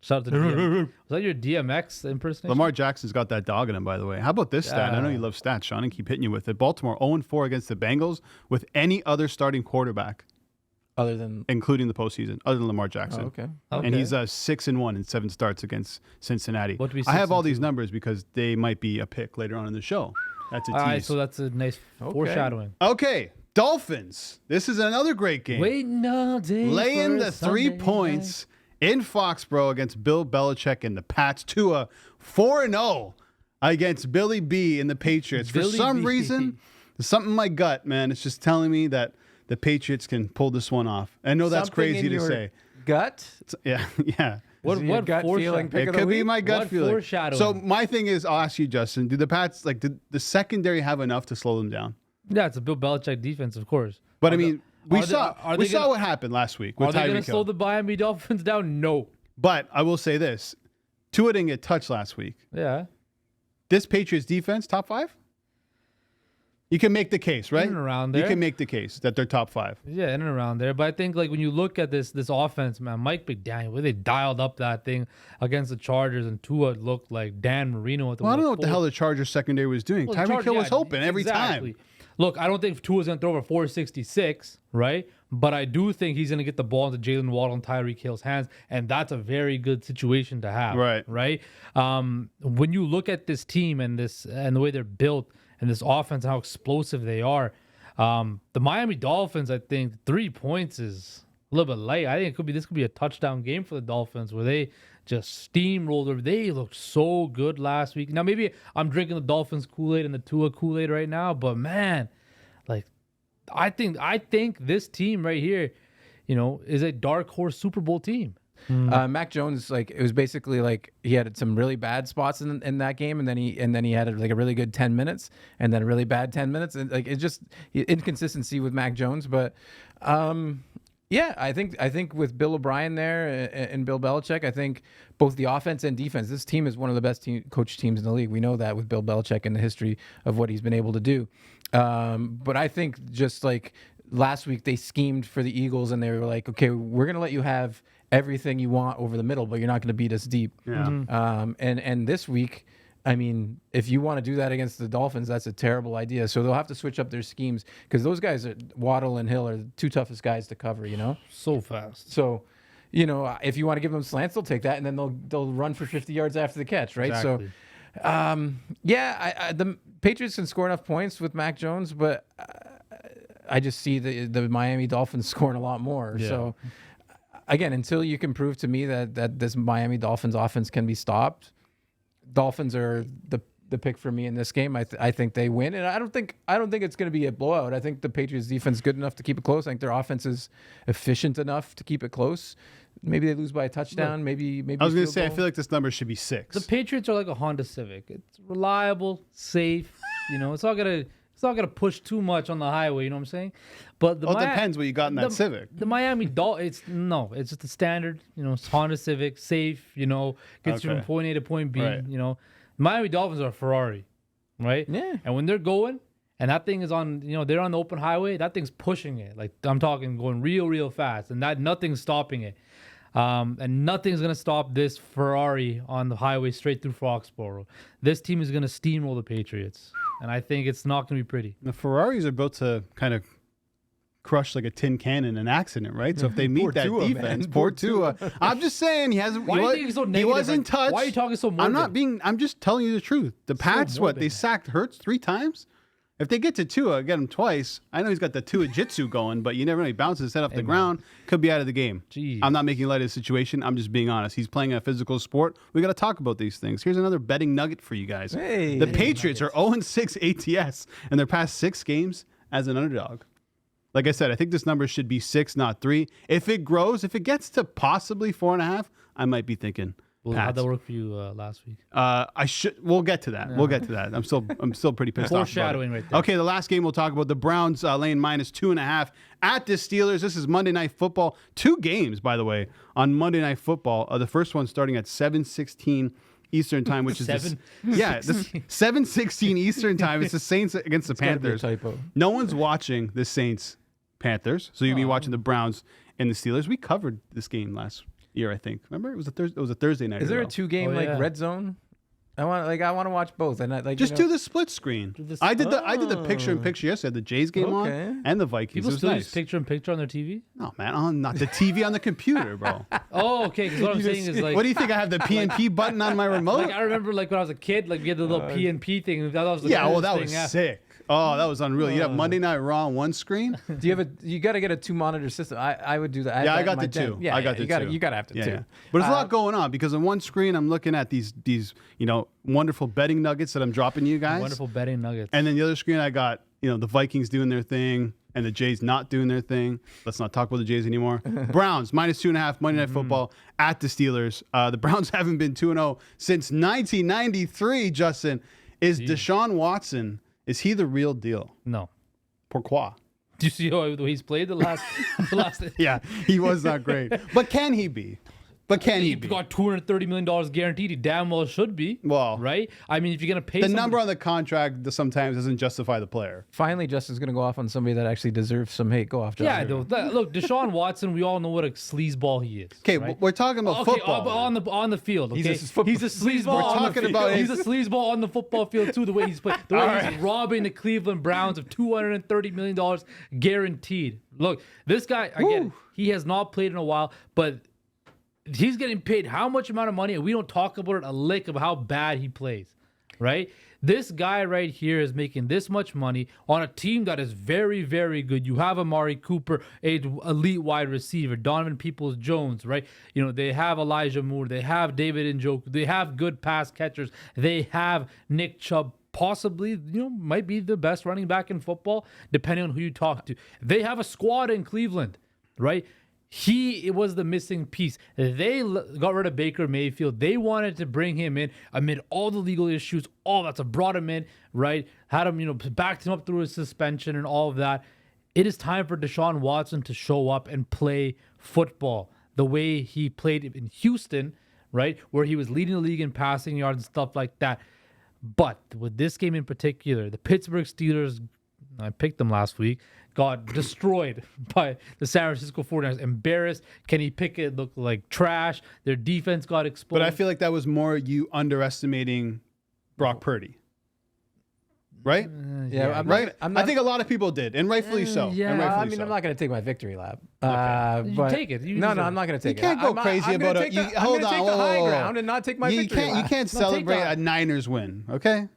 Shout out to DMX. Was that your DMX impersonation? Lamar Jackson's got that dog in him, by the way. How about this stat? I know you love stats, Shawn, and keep hitting you with it. Baltimore 0-4 against the Bengals with any other starting quarterback. Other than including the postseason, other than Lamar Jackson. Oh, okay. And he's 6-1 in 7 starts against Cincinnati. I have all these numbers because they might be a pick later on in the show. That's a tease. All right, so that's a nice foreshadowing. Okay, Dolphins. This is another great game. Waiting all day. Laying the 3 points in Foxborough against Bill Belichick and the Pats to a 4-0 against Billy B and the Patriots. For some reason, there's something in my gut, man. It's just telling me that the Patriots can pull this one off. I know that's crazy to say. Gut? Yeah. What gut feeling? It could be my gut feeling. Foreshadowing? So my thing is, I'll ask you, Justin, do the Pats, did the secondary have enough to slow them down? Yeah, it's a Bill Belichick defense, of course. But we saw what happened last week with Tyreek Hill. Are they going to slow the Miami Dolphins down? No. But I will say this. Tua didn't get touched last week. Yeah. This Patriots defense, top 5? You can make the case, right? In and around there. You can make the case that they're top 5. Yeah, in and around there. But I think when you look at this offense, man, Mike McDaniel, where they dialed up that thing against the Chargers, and Tua looked like Dan Marino at the I don't know what the hell the Chargers secondary was doing. Tyreek Hill was hoping every time. Look, I don't think Tua's going to throw over 466, right? But I do think he's going to get the ball into Jalen Waddle and Tyreek Hill's hands, and that's a very good situation to have. Right? When you look at this team and the way they're built and this offense, how explosive they are, the Miami Dolphins, I think 3 points is a little bit light. I think this could be a touchdown game for the Dolphins where they just steamrolled over. They looked so good last week. Now, maybe I'm drinking the Dolphins Kool-Aid and the Tua Kool-Aid right now, but man, I think this team right here, is a dark horse Super Bowl team. Mac Jones, it was basically he had some really bad spots in that game, and then he had a really good 10 minutes, and then a really bad 10 minutes, and it's just inconsistency with Mac Jones. But yeah, I think with Bill O'Brien there and Bill Belichick, I think both the offense and defense, this team is one of the best coach teams in the league. We know that with Bill Belichick and the history of what he's been able to do. But I think just last week they schemed for the Eagles, and they were like, okay, we're going to let you have everything you want over the middle, but you're not going to beat us deep. Yeah. And this week, I mean, if you want to do that against the Dolphins, that's a terrible idea. So they'll have to switch up their schemes because those guys, Waddle and Hill, are the two toughest guys to cover, So fast. So, if you want to give them slants, they'll take that, and then they'll run for 50 yards after the catch, right? Exactly. So, the Patriots can score enough points with Mac Jones, but I just see the Miami Dolphins scoring a lot more. Yeah. So, again, until you can prove to me that this Miami Dolphins offense can be stopped, Dolphins are the pick for me in this game. I think they win, and I don't think it's going to be a blowout. I think the Patriots defense is good enough to keep it close. I think their offense is efficient enough to keep it close. Maybe they lose by a touchdown. Maybe. I was going to say, I feel like this number should be 6. The Patriots are like a Honda Civic. It's reliable, safe. It's not gonna push too much on the highway. You know what I'm saying? But it depends what you got in that Civic. The Miami Dolphins, it's just a standard. It's Honda Civic, safe. Gets you from point A to point B. Right. Miami Dolphins are a Ferrari, right? Yeah. And when they're going, and that thing is on, they're on the open highway, that thing's pushing it. I'm talking going real, real fast, and nothing's stopping it. And nothing's going to stop this Ferrari on the highway straight through Foxborough. This team is going to steamroll the Patriots, and I think it's not going to be pretty. The Ferraris are built to kind of crush like a tin can in an accident, right? So if they meet that defense, poor Tua. I'm just saying he hasn't. Why are you being so negative? He wasn't touched. Why are you talking so morbid? I'm just telling you the truth. The Pats, they sacked Hurts 3 times? If they get to Tua, get him twice. I know he's got the Tua Jitsu going, but you never know. He bounces his head off the ground. Could be out of the game. Jeez. I'm not making light of the situation. I'm just being honest. He's playing a physical sport. We got to talk about these things. Here's another betting nugget for you guys. Hey, the Patriots are 0-6 ATS in their past 6 games as an underdog. Like I said, I think this number should be 6, not 3. If it grows, if it gets to possibly 4.5, I might be thinking. Well, how'd that work for you last week? We'll get to that. Yeah. We'll get to that. I'm still pretty pissed off. Foreshadowing right there. Okay, the last game we'll talk about, the Browns laying -2.5 at the Steelers. This is Monday Night Football. 2 games, by the way, on Monday Night Football. The first one starting at 7:16 Eastern time, which is 7:16 Eastern time. It's the Saints against the Panthers. Typo. No one's watching the Saints Panthers, so you'll be watching the Browns and the Steelers. We covered this game last year, I think. Remember, it was a Thursday night. Is there a 2-game red zone? I want to watch both, and do the split screen. I did the picture-in-picture yesterday. The Jays game on and the Vikings. People it was still nice. use picture-in-picture on their TV? No, man, not the TV on the computer, bro. Oh, okay. Because what I'm saying is what do you think? I have the PNP button on my remote? I remember when I was a kid, we had the little PNP thing. That was the that was sick. Oh, that was unreal. You have Monday Night Raw on one screen. You got to get a 2-monitor system. I would do that. I got the 2. Yeah, I got the 2. You got to have the 2. But there's a lot going on because on one screen I'm looking at these wonderful betting nuggets that I'm dropping you guys. Wonderful betting nuggets. And then the other screen, I got, the Vikings doing their thing and the Jays not doing their thing. Let's not talk about the Jays anymore. Browns, -2.5, Monday Night Football at the Steelers. The Browns haven't been 2-0 since 1993, Justin. Is Deshaun Watson, is he the real deal? No. Pourquoi? Do you see how he's played the last? Yeah, he was not great. But can he be? He got $230 million guaranteed. He damn well should be. Well, right? I mean, if you're going to pay the number on the contract sometimes doesn't justify the player. Finally, Justin's going to go off on somebody that actually deserves some hate. Go off, Justin. Yeah, look, Deshaun Watson, we all know what a sleazeball he is. Okay, right? we're talking about football. On the field, okay? He's a sleazeball. He's a sleazeball on the football field, too, the way he's playing. The way he's robbing the Cleveland Browns of $230 million guaranteed. Look, this guy, again, he has not played in a while, but he's getting paid how much amount of money, and we don't talk about it a lick of how bad he plays, right? This guy right here is making this much money on a team that is very, very good. You have Amari Cooper, an elite wide receiver, Donovan Peoples-Jones, right? They have Elijah Moore. They have David Njoku. They have good pass catchers. They have Nick Chubb, possibly, might be the best running back in football, depending on who you talk to. They have a squad in Cleveland, right? It was the missing piece. They got rid of Baker Mayfield. They wanted to bring him in amid all the legal issues. All that's brought him in, right? Had him, backed him up through his suspension and all of that. It is time for Deshaun Watson to show up and play football the way he played in Houston, right? Where he was leading the league in passing yards and stuff like that. But with this game in particular, the Pittsburgh Steelers, I picked them last week, got destroyed by the San Francisco 49ers. Embarrassed. Kenny Pickett looked like trash. Their defense got exposed. But I feel like that was more you underestimating Brock Purdy. Right? I think a lot of people did, and rightfully so. Yeah. I'm not going to take my victory lap. Okay. But take it. No, I'm not going to take it. You can't go crazy about it. Hold on. Take the high ground and not take my victory lap. You can't celebrate a Niners win, okay?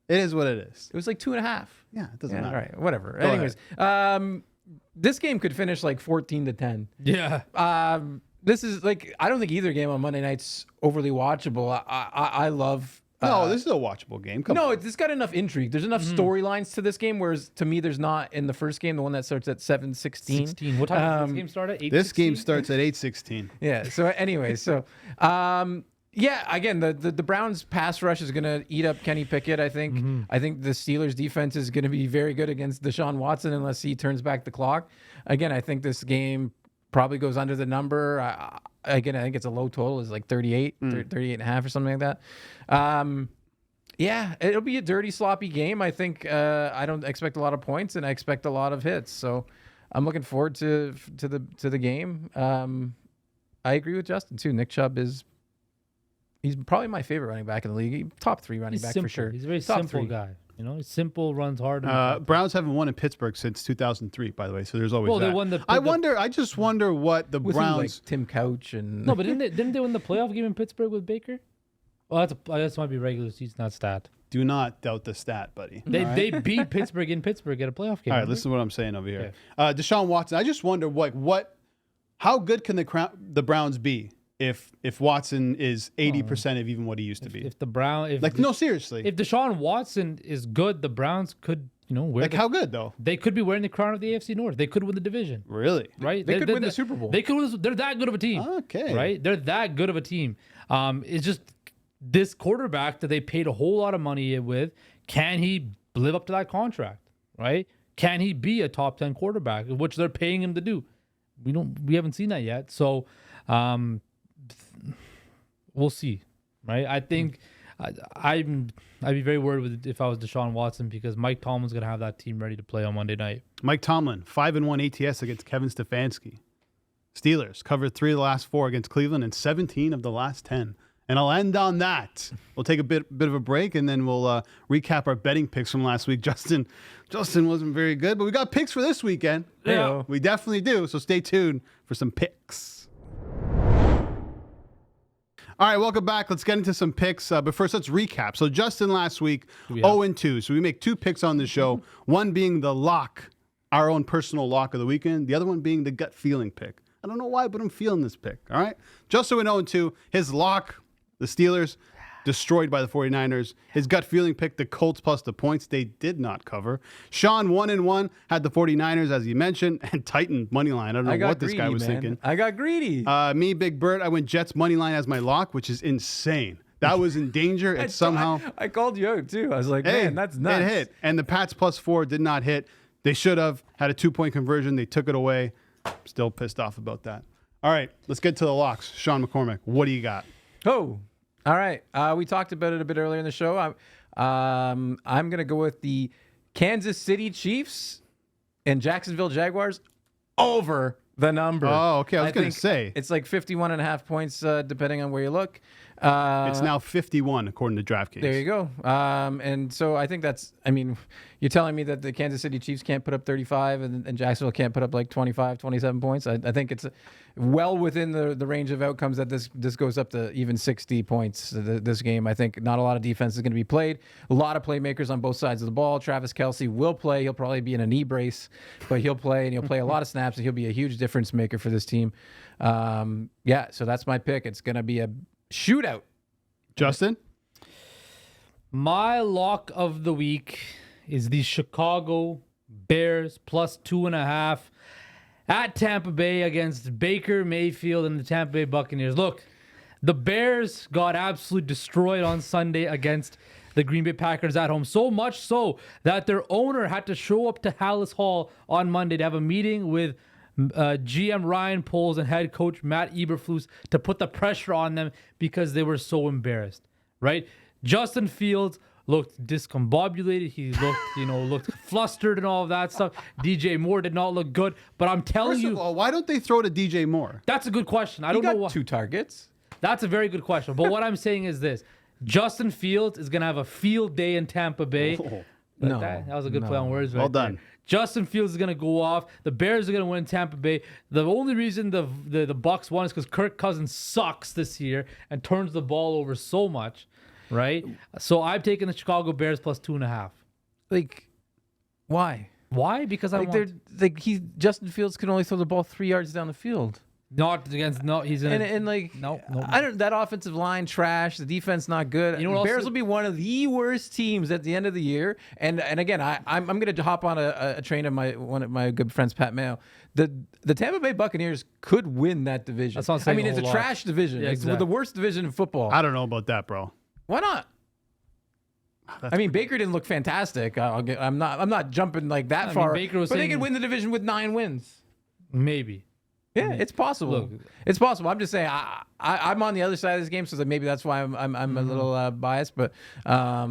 It is what it is. It was like 2.5. Yeah, it doesn't matter. All right, whatever. Anyways, this game could finish like 14-10. Yeah. This is like, I don't think either game on Monday night's overly watchable. I love. No, this is a watchable game. Come on. It's got enough intrigue. There's enough storylines to this game, whereas to me, there's not in the first game, the one that starts at 7:16. 16. What time does this game start at? 8:16? This game starts at 8:16. Yeah. So anyway, yeah, again, the Browns pass rush is going to eat up Kenny Pickett, I think. I think the Steelers defense is going to be very good against Deshaun Watson unless he turns back the clock. Again, I think this game probably goes under the number. I think it's a low total. It's like 38, 38.5 or something like that. Yeah, it'll be a dirty, sloppy game. I think I don't expect a lot of points, and I expect a lot of hits. So I'm looking forward to the game. I agree with Justin, too. Nick Chubb he's probably my favorite running back in the league. Top 3 running back simple. for sure. He's a very Top simple 3 guy. He's simple, runs hard. Browns haven't won in Pittsburgh since 2003, by the way. So there's always that. They won I just wonder what the Browns. Like Tim Couch and no, but didn't they win the playoff game in Pittsburgh with Baker? Well, that might be regular season, not stat. Do not doubt the stat, buddy. They beat Pittsburgh in Pittsburgh at a playoff game. All right, listen to what I'm saying over here. Okay. Deshaun Watson. I just wonder how good can the Browns be if Watson is 80% of even what he used to be? No, seriously. If Deshaun Watson is good, the Browns could, how good though? They could be wearing the crown of the AFC North. They could win the division. Really? Right? They could win the Super Bowl. They're that good of a team. Okay. Right? They're that good of a team. It's just this quarterback that they paid a whole lot of money with. Can he live up to that contract? Right? Can he be a top 10 quarterback, which they're paying him to do? We haven't seen that yet. So, we'll see, right? I think I'd be very worried if I was Deshaun Watson because Mike Tomlin's going to have that team ready to play on Monday night. Mike Tomlin, 5-1 ATS against Kevin Stefanski. Steelers covered 3 of the last 4 against Cleveland and 17 of the last 10. And I'll end on that. We'll take a bit of a break, and then we'll recap our betting picks from last week. Justin wasn't very good, but we got picks for this weekend. Yeah. We definitely do, so stay tuned for some picks. All right, welcome back. Let's get into some picks. But first, let's recap. So Justin last week, 0-2. So we make 2 picks on the show, one being the lock, our own personal lock of the weekend, the other one being the gut feeling pick. I don't know why, but I'm feeling this pick, all right? Justin went 0-2. His lock, the Steelers, destroyed by the 49ers. His gut feeling picked the Colts plus the points. They did not cover. Shawn 1-1 had the 49ers, as you mentioned, and Titan money line. I don't know what this guy was thinking. I got greedy. Me, Big Bird, I went Jets money line as my lock, which is insane. That was in danger. It somehow. I called you out too. I was like, man, that's nuts. It hit. And the Pats plus 4 did not hit. They should have had a 2-point conversion. They took it away. Still pissed off about that. All right, let's get to the locks. Shawn McCormick, what do you got? Oh, all right. We talked about it a bit earlier in the show. I'm going to go with the Kansas City Chiefs and Jacksonville Jaguars over the number. Oh, okay. I was going to say. It's like 51.5 points, depending on where you look. It's now 51, according to DraftKings. There you go. And so I think you're telling me that the Kansas City Chiefs can't put up 35 and Jacksonville can't put up like 25, 27 points. I think it's well within the range of outcomes that this goes up to even 60 points this game. I think not a lot of defense is going to be played. A lot of playmakers on both sides of the ball. Travis Kelce will play. He'll probably be in a knee brace, but he'll play, and he'll play a lot of snaps, and he'll be a huge difference maker for this team. So that's my pick. It's going to be a shootout. Justin? My lock of the week is the Chicago Bears plus 2.5 at Tampa Bay against Baker Mayfield and the Tampa Bay Buccaneers. Look, the Bears got absolutely destroyed on Sunday against the Green Bay Packers at home. So much so that their owner had to show up to Hallis Hall on Monday to have a meeting with GM Ryan Poles and head coach Matt Eberflus to put the pressure on them because they were so embarrassed, right? Justin Fields looked discombobulated. He looked flustered and all of that stuff. DJ Moore did not look good. But I'm telling you, First of all, why don't they throw to DJ Moore? That's a good question. I don't know what. 2 targets. That's a very good question. But what I'm saying is this: Justin Fields is gonna have a field day in Tampa Bay. Oh, that was a good play on words. well right done. There. Justin Fields is going to go off. The Bears are going to win Tampa Bay. The only reason the Bucs won is because Kirk Cousins sucks this year and turns the ball over so much, right? So I'm taking the Chicago Bears plus 2.5. Like, why? Why? Because Justin Fields can only throw the ball 3 yards down the field. He's in that offensive line trash. The defense not good. You know, Bears will be one of the worst teams at the end of the year. And again, I'm going to hop on a train of one of my good friends, Pat Mayo. The Tampa Bay Buccaneers could win that division. That's what I'm saying. I mean, it's a trash division. Yeah, exactly. It's the worst division in football. I don't know about that, bro. Why not? Baker didn't look fantastic. I'm not jumping like that far. They could win the division with 9 wins. Maybe. Yeah, it's possible. Look, it's possible. I'm just saying I'm on the other side of this game, so maybe that's why I'm a little biased. But I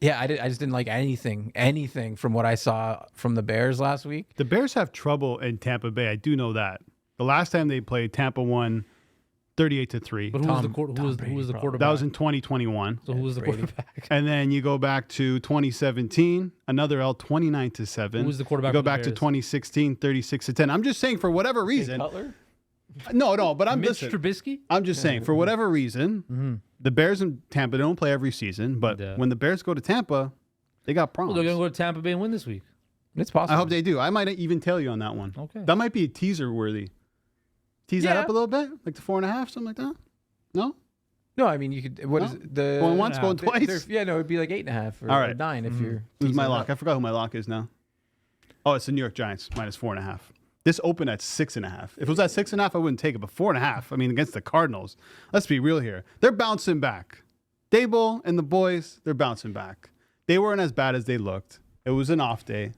just didn't like anything from what I saw from the Bears last week. The Bears have trouble in Tampa Bay. I do know that. The last time they played, Tampa won 38-3. But who was the quarterback? That was in 2021. So who was the quarterback? And then you go back to 2017, another L, 29-7. Who was the quarterback? You go back to 2016, 36-10. I'm just saying, for whatever reason. Cutler? No, but I'm Mitch Trubisky? I'm just saying, for whatever reason, the Bears in Tampa don't play every season, but when the Bears go to Tampa, they got problems. Well, they're going to go to Tampa Bay and win this week. It's possible. I hope they do. I might even tell you on that one. Okay. That might be a teaser worthy. Tease that up a little bit, like the 4.5, something like that. No, I mean you could. What is it? The going once, going twice? It'd be like 8.5 or, all right. 9 if you're. Who's my lock? I forgot who my lock is now. Oh, it's the New York Giants minus 4.5. This opened at 6.5. If it was at 6.5, I wouldn't take it. But 4.5, I mean, against the Cardinals. Let's be real here. They're bouncing back. Daboll and the boys, they're bouncing back. They weren't as bad as they looked. It was an off day.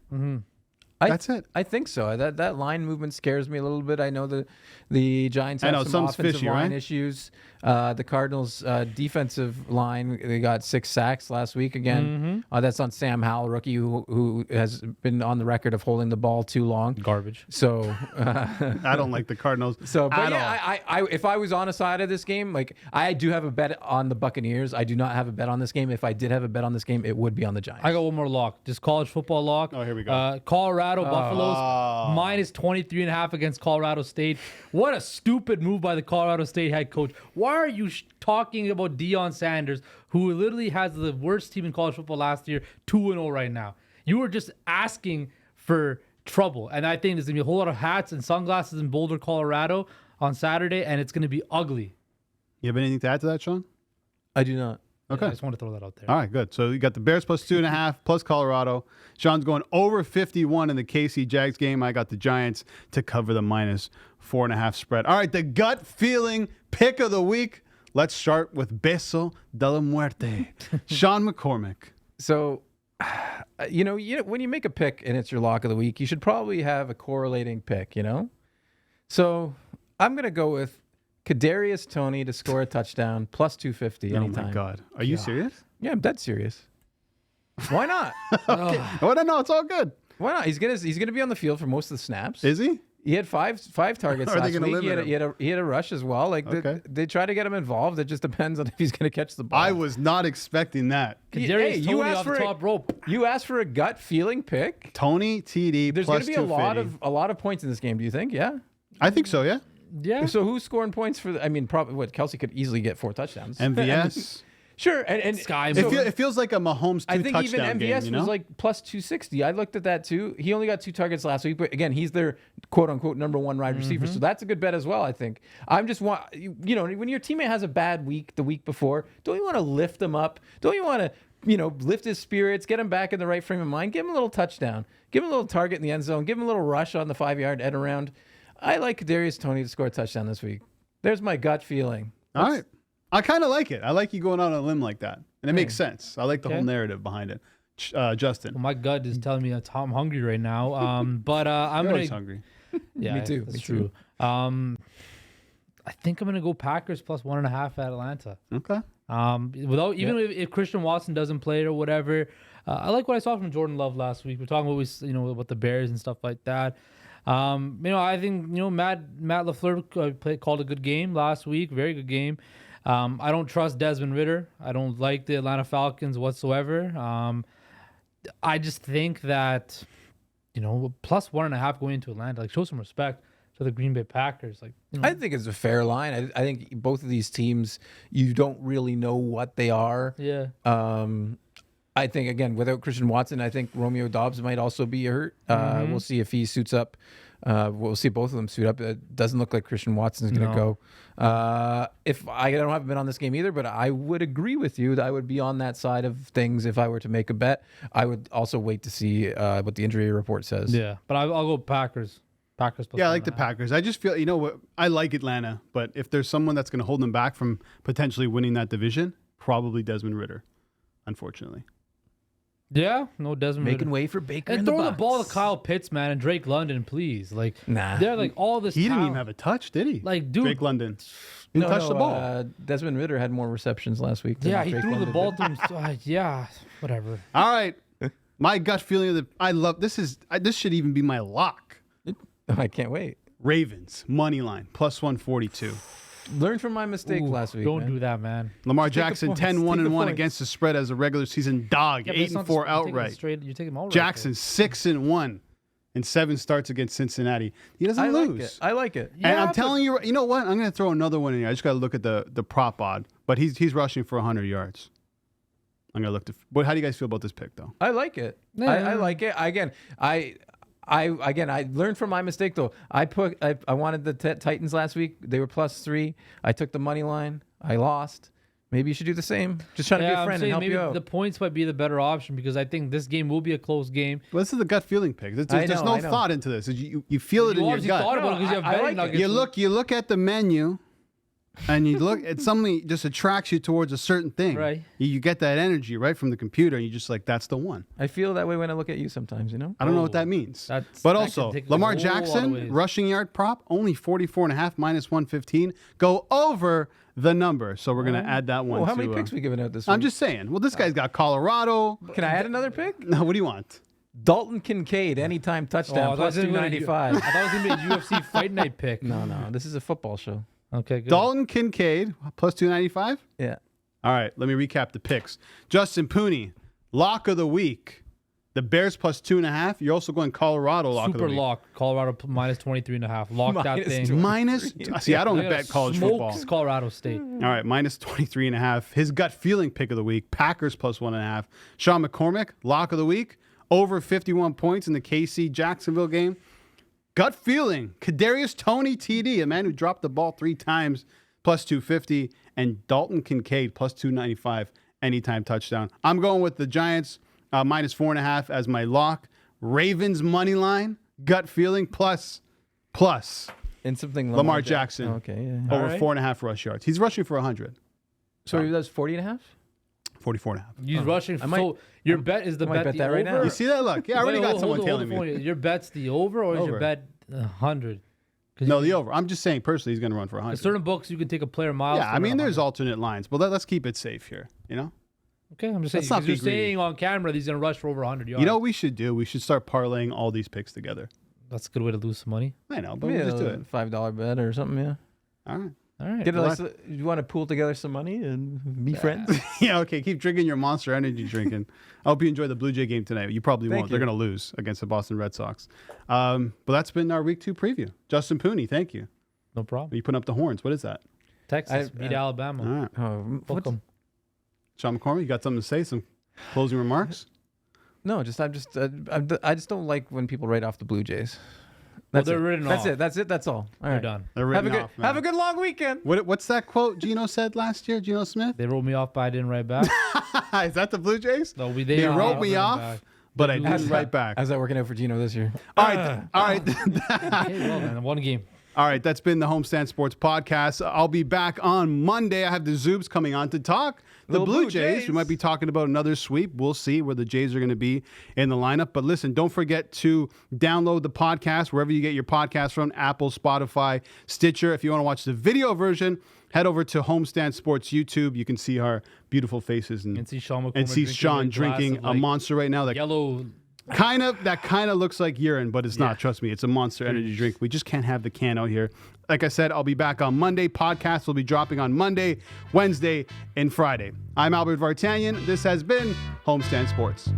That's it. I think so. That line movement scares me a little bit. I know the Giants have some offensive line issues. The Cardinals' defensive line, they got 6 sacks last week again. That's on Sam Howell, rookie who has been on the record of holding the ball too long. Garbage. So I don't like the Cardinals. I if I was on a side of this game, like I do have a bet on the Buccaneers. I do not have a bet on this game. If I did have a bet on this game, it would be on the Giants. I got one more lock. Just college football lock. Oh, here we go. Colorado Buffaloes minus 23.5 against Colorado State. What a stupid move by the Colorado State head coach. Why are you talking about Deion Sanders, who literally has the worst team in college football last year, 2-0 right now? You were just asking for trouble. And I think there's going to be a whole lot of hats and sunglasses in Boulder, Colorado on Saturday, and it's going to be ugly. You have anything to add to that, Shawn? I do not. Okay. I just want to throw that out there. All right, good. So you got the Bears plus 2.5 plus Colorado. Sean's going over 51 in the KC Jags game. I got the Giants to cover the minus 4.5 spread. All right, the gut feeling pick of the week. Let's start with Beso de la Muerte. Shawn McCormick. So, when you make a pick and it's your lock of the week, you should probably have a correlating pick, So I'm going to go with Kadarius Toney to score a touchdown plus 250 anytime. Oh, my God. Are you serious? Yeah, I'm dead serious. Why not? Okay. Well, no, it's all good. Why not? He's gonna be on the field for most of the snaps. Is he? He had five targets Are they last gonna week. limit He had a rush as well. Okay. They try to get him involved. It just depends on if he's going to catch the ball. I was not expecting that. Kadarius Toney off the top rope. You asked for a gut feeling pick. Tony TD There's plus going to be 250. a lot of points in this game. Do you think? Yeah. I think so, yeah. Yeah. So who's scoring points for? Probably Kelsey could easily get 4 touchdowns. MVS. Sure, and Sky. It feels like a Mahomes I think even touchdown MVS game, was like plus 260. I looked at that too. He only got 2 targets last week, but again, he's their quote unquote number 1 wide receiver. So that's a good bet as well, I think. I'm just when your teammate has a bad week the week before, don't you want to lift him up? Don't you want to, lift his spirits, get him back in the right frame of mind, give him a little touchdown, give him a little target in the end zone, give him a little rush on the 5-yard end around. I like Kadarius Toney to score a touchdown this week. There's my gut feeling. All right. I kind of like it. I like you going out on a limb like that. And it makes sense. I like the whole narrative behind it. Justin. Well, my gut is telling me that I'm hungry right now. But I'm You're going always hungry. Yeah, Me too. That's Me true. I think I'm going to go Packers plus 1.5 at Atlanta. Okay. If Christian Watson doesn't play it or whatever, I like what I saw from Jordan Love last week. We're talking about the Bears and stuff like that. I think Matt LaFleur called a good game last week, very good game. I don't trust Desmond Ridder. I don't like the Atlanta Falcons whatsoever. I just think that plus 1.5 going into Atlanta, show some respect to the Green Bay Packers. I think it's a fair line. I think both of these teams, you don't really know what they are. Yeah. I think, again, without Christian Watson, I think Romeo Doubs might also be hurt. We'll see if he suits up. We'll see both of them suit up. It doesn't look like Christian Watson is going to go. If I haven't been on this game either, but I would agree with you that I would be on that side of things if I were to make a bet. I would also wait to see what the injury report says. Yeah, but I'll go Packers. Packers. Yeah, I like the Packers. I just feel, I like Atlanta, but if there's someone that's going to hold them back from potentially winning that division, probably Desmond Ridder, unfortunately. Yeah, no Desmond Making Ridder. way for Baker And in throw the the ball to Kyle Pitts, man, and Drake London, please. Nah. They're all this He didn't talent. even have a touch, did he? Dude. Drake London. He didn't touch the ball. Desmond Ridder had more receptions last week. Yeah, he Drake threw the London ball did. to him. Yeah, whatever. All right. My gut feeling I love this should even be my lock. I can't wait. Ravens, money line, plus 142. Learn from my mistake last week. Don't man. do that, man. Lamar Just take the Jackson, points. 10-1-1 Take the against the spread as a regular season dog, Yeah, but it's not 8-4 the- outright. You take him outright. Jackson, 6-1 in 7 starts against Cincinnati. He doesn't I lose. I like it. And I'm telling you, you know what? I'm going to throw another one in here. I just got to look at the prop odd, but he's rushing for 100 yards. I'm going to look. But how do you guys feel about this pick, though? I like it. Yeah. I like it. I learned from my mistake though. I wanted the Titans last week. They were +3. I took the money line. I lost. Maybe you should do the same. Just try to be a friend and help maybe you out. the points might be the better option because I think this game will be a close game. Well, this is the gut feeling pick. There's I no know. thot into this. You feel it You in your obviously gut. thought about it because you have I betting like it. nuggets. You look at the menu, and you look at something just attracts you towards a certain thing. Right. You get that energy right from the computer, and you just that's the one. I feel that way when I look at you sometimes. I don't know what that means. That But can also, take a Lamar whole lot of Jackson, ways. rushing yard prop, only 44.5 minus 115. Go over the number. So we're going to add that one Oh, how to, many picks we giving out this week? I'm just saying. Well, this guy's got Colorado. Can I add another pick? No, what do you want? Dalton Kincaid, anytime touchdown, I thought it was gonna be a- +295. I thought it was going to be a UFC fight night pick. No, this is a football show. Okay, good. Dalton Kincaid, plus 295. Yeah. All right, let me recap the picks. Justin Pooni, lock of the week. The Bears plus 2.5. You're also going Colorado lock of the Super week. lock. Colorado minus 23.5. Lock that Minus thing. 20. Minus, see, I don't They're gonna bet college smoke football. Colorado State. All right, minus 23.5. His gut feeling pick of the week, Packers plus 1.5. Shawn McCormick, lock of the week, over 51 points in the KC Jacksonville game. Gut feeling, Kadarius Toney TD, a man who dropped the ball 3 times plus 250, and Dalton Kincaid plus 295 anytime touchdown. I'm going with the Giants minus 4.5 as my lock. Ravens money line, gut feeling plus And something Lamar Jackson Okay, over 4.5 rush yards. He's rushing for 100. So he does 40.5? 44.5. He's rushing. So your bet is the bet bet the that over? right now. You see that? Look, yeah, I already got someone telling me. Your bet's the over, or is Over. your bet 100? No, the over. I'm just saying personally, he's going to run for 100. Certain books you can take a player miles. Yeah, I mean, there's alternate lines, but let's keep it safe here. You know. Okay, I'm just saying. Let's not 'cause be you're greedy. saying on camera that he's going to rush for over 100 yards. You know what we should do? We should start parlaying all these picks together. That's a good way to lose some money. I know, but we'll just do it. $5 bet or something, yeah. All right. All right. Get you want to pool together some money and be friends? Yeah, okay. Keep drinking your Monster Energy drinking. I hope you enjoy the Blue Jay game tonight. You probably won't. They're going to lose against the Boston Red Sox. But that's been our Week 2 preview. Justin Pooni, thank you. No problem. You putting up the horns. What is that? Texas beat Alabama. All right. Fuck 'em. Shawn McCormick, you got something to say? Some closing remarks? No, I just don't like when people write off the Blue Jays. Well, they're written off. That's it. That's all. All They're right. done. They're Have written a good off, man. have a good long weekend. What's that quote Geno said last year? Geno Smith? They wrote me off, but I didn't write back. Is that the Blue Jays? No, they They wrote me off, back. but I didn't write back. How's that working out for Gino this year? All right. All right. Okay, well, man, one game. All right, that's been the Homestand Sports Podcast. I'll be back on Monday. I have the Zoobs coming on to talk the Blue Jays. We might be talking about another sweep. We'll see where the Jays are going to be in the lineup. But listen, don't forget to download the podcast wherever you get your podcast from, Apple, Spotify, Stitcher. If you want to watch the video version, head over to Homestand Sports YouTube. You can see our beautiful faces and see Shawn and see Shawn drinking a monster right now. That yellow. kind of looks like urine, but it's not. Trust me, it's a Monster Energy drink. We just can't have the can out here. Like I said, I'll be back on Monday. Podcasts will be dropping on Monday, Wednesday, and Friday. I'm Albert Vartanian. This has been Homestand Sports.